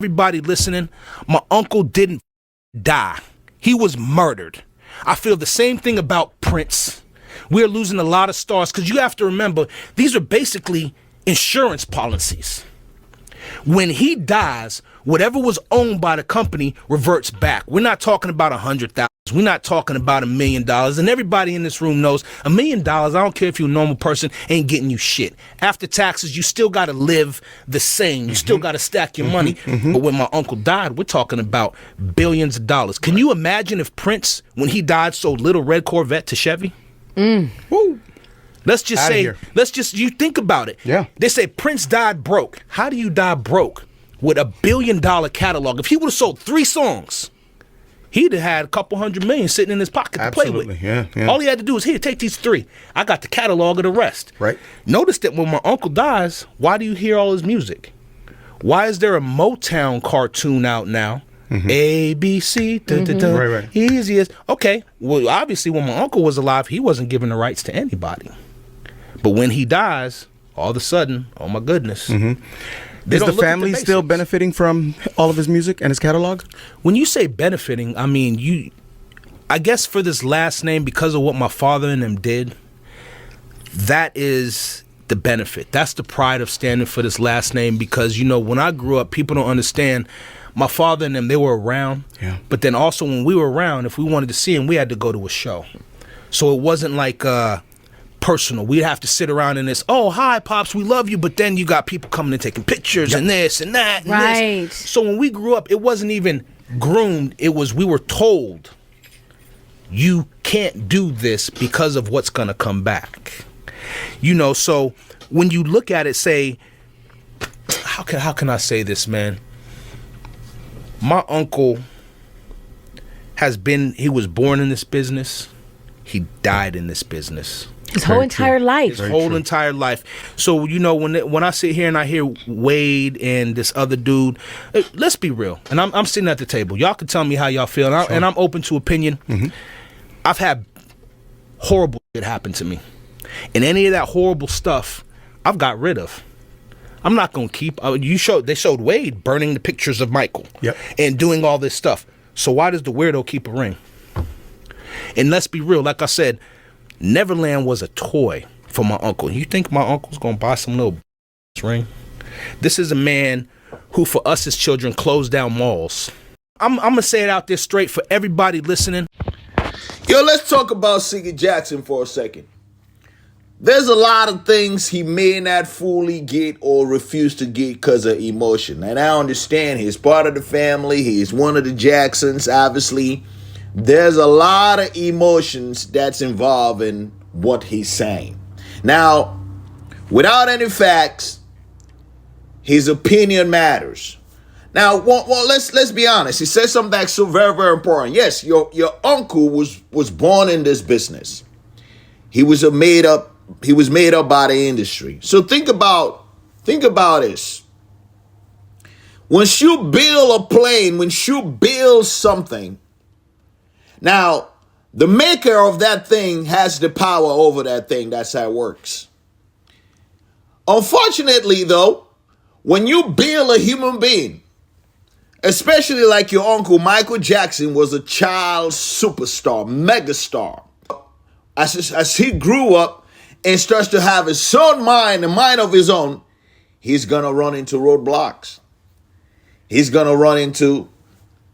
Everybody listening, my uncle didn't die. He was murdered. I feel the same thing about Prince. We're losing a lot of stars because you have to remember, these are basically insurance policies. When he dies, whatever was owned by the company reverts back. We're not talking about 100,000. We're not talking about $1 million. And everybody in this room knows $1 million, I don't care if you're a normal person, ain't getting you shit. After taxes, you still got to live the same. You still got to stack your money. But when my uncle died, we're talking about billions of dollars. Can you imagine if Prince, when he died, sold little red Corvette to Chevy? Woo. Let's just say, you think about it. Yeah. They say Prince died broke. How do you die broke with $1 billion catalog? If he would have sold 3 songs, he'd have had a couple $100 million sitting in his pocket to play with. Yeah. All he had to do is, here, take these 3. I got the catalog of the rest. Right. Notice that when my uncle dies, why do you hear all his music? Why is there a Motown cartoon out now? A, B, C, Right. easiest. Okay, well, obviously when my uncle was alive, he wasn't giving the rights to anybody. But when he dies, all of a sudden, oh my goodness. Is the family still benefiting from all of his music and his catalog? When you say benefiting, I mean, I guess for this last name, because of what my father and them did, that is the benefit. That's the pride of standing for this last name, because, you know, when I grew up, people don't understand. My father and them, they were around. Yeah. But then also when we were around, if we wanted to see him, we had to go to a show. So it wasn't like personal. We'd have to sit around in this, oh, hi, Pops, we love you. But then you got people coming and taking pictures and this and that and Right. this. So when we grew up, it wasn't even groomed. It was, we were told, you can't do this because of what's going to come back. You know, so when you look at it, say, how can I say this, man? My uncle he was born in this business. He died in this business. His whole entire life. His whole entire life. So, you know, when I sit here and I hear Wade and this other dude, let's be real. And I'm sitting at the table. Y'all can tell me how y'all feel. And I'm open to opinion. I've had horrible shit happen to me. And any of that horrible stuff, I've got rid of. I'm not going to keep. They showed Wade burning the pictures of Michael. Yep. And doing all this stuff. So why does the weirdo keep a ring? And let's be real. Like I said, Neverland was a toy for my uncle. You think my uncle's going to buy some little ring? This is a man who, for us as children, closed down malls. I'm going to say it out there straight for everybody listening. Yo, let's talk about Siggy Jackson for a second. There's a lot of things he may not fully get or refuse to get because of emotion. And I understand he's part of the family. He's one of the Jacksons, obviously. There's a lot of emotions that's involved in what he's saying. Now, without any facts, his opinion matters. Now, well, let's be honest. He said something that's so very, very important. Yes, your uncle was born in this business. He was made up by the industry. So think about this. When you build a plane, when you build something, now the maker of that thing has the power over that thing. That's how it works. Unfortunately, though, when you build a human being, especially like your uncle Michael Jackson was a child superstar, megastar. As he grew up and starts to have his own mind, a mind of his own, he's going to run into roadblocks. He's going to run into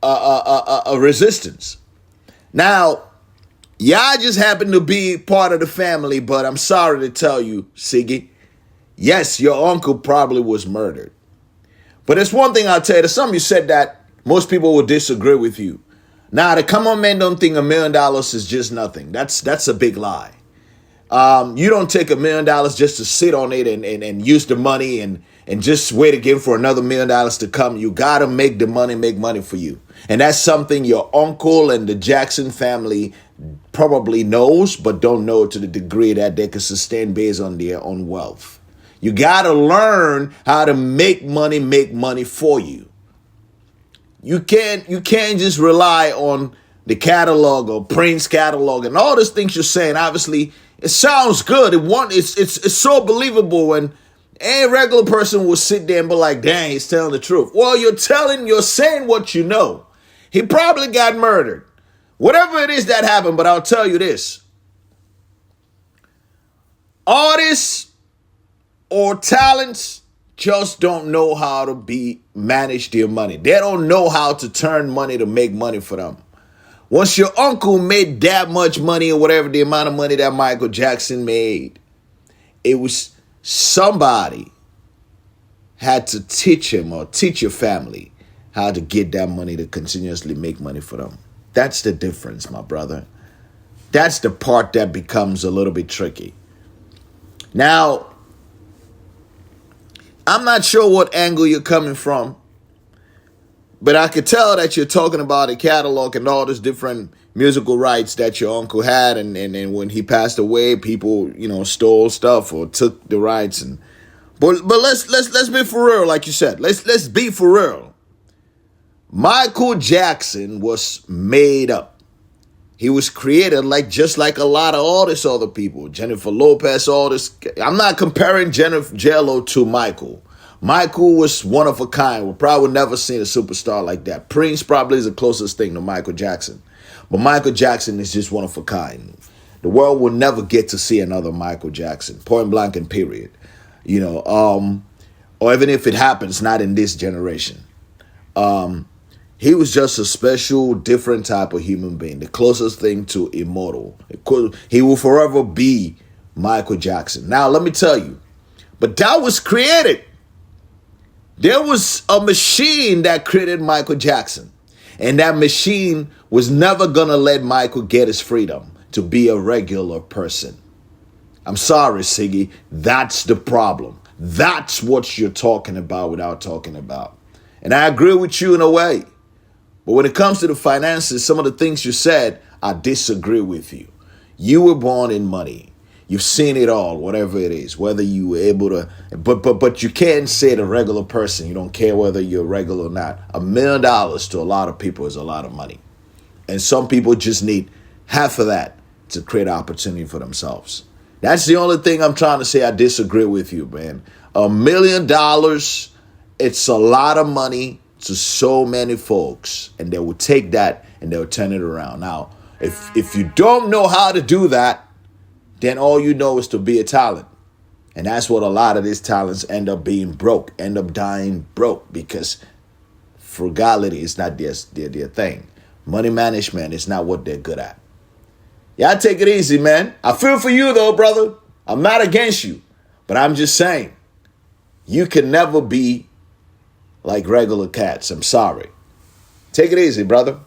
a resistance. Now, y'all just happen to be part of the family, but I'm sorry to tell you, Siggy, yes, your uncle probably was murdered. But there's one thing I'll tell you. There's something you said that most people will disagree with you. Now, the common man don't think $1 million is just nothing. That's a big lie. You don't take $1 million just to sit on it and use the money and just wait again for another $1 million to come. You got to make the money make money for you. And that's something your uncle and the Jackson family probably knows, but don't know to the degree that they can sustain based on their own wealth. You got to learn how to make money for you. You can't just rely on the catalog or Prince catalog and all these things you're saying. Obviously, it sounds good. It's so believable Any regular person will sit there and be like, dang, he's telling the truth. Well, you're saying what you know. He probably got murdered. Whatever it is that happened, but I'll tell you this. Artists or talents just don't know how to manage their money. They don't know how to turn money to make money for them. Once your uncle made that much money or whatever the amount of money that Michael Jackson made, it was somebody had to teach him or teach your family how to get that money to continuously make money for them. That's the difference, my brother. That's the part that becomes a little bit tricky. Now, I'm not sure what angle you're coming from, but I could tell that you're talking about a catalog and all these different musical rights that your uncle had, and when he passed away, people, stole stuff or took the rights. But let's be for real, like you said. Let's be for real. Michael Jackson was made up. He was created just like a lot of all these other people. Jennifer Lopez, all this. I'm not comparing J-Lo to Michael. Michael was one of a kind. We probably never seen a superstar like that. Prince probably is the closest thing to Michael Jackson. But Michael Jackson is just one of a kind. The world will never get to see another Michael Jackson. Point blank and period. Or even if it happens, not in this generation. He was just a special, different type of human being. The closest thing to immortal. He will forever be Michael Jackson. Now, let me tell you. But that was created. There was a machine that created Michael Jackson. And that machine was never going to let Michael get his freedom to be a regular person. I'm sorry, Siggy. That's the problem. That's what you're talking about without talking about. And I agree with you in a way. But when it comes to the finances, some of the things you said, I disagree with you. You were born in money. You've seen it all, whatever it is, whether you were able to, but you can't say the regular person. You don't care whether you're regular or not. $1 million to a lot of people is a lot of money. And some people just need half of that to create opportunity for themselves. That's the only thing I'm trying to say. I disagree with you, man. $1 million, it's a lot of money to so many folks, and they will take that and they'll turn it around. Now, if you don't know how to do that, then all you know is to be a talent. And that's what a lot of these talents end up being broke, end up dying broke, because frugality is not their thing. Money management is not what they're good at. Yeah, take it easy, man. I feel for you, though, brother. I'm not against you. But I'm just saying, you can never be like regular cats. I'm sorry. Take it easy, brother.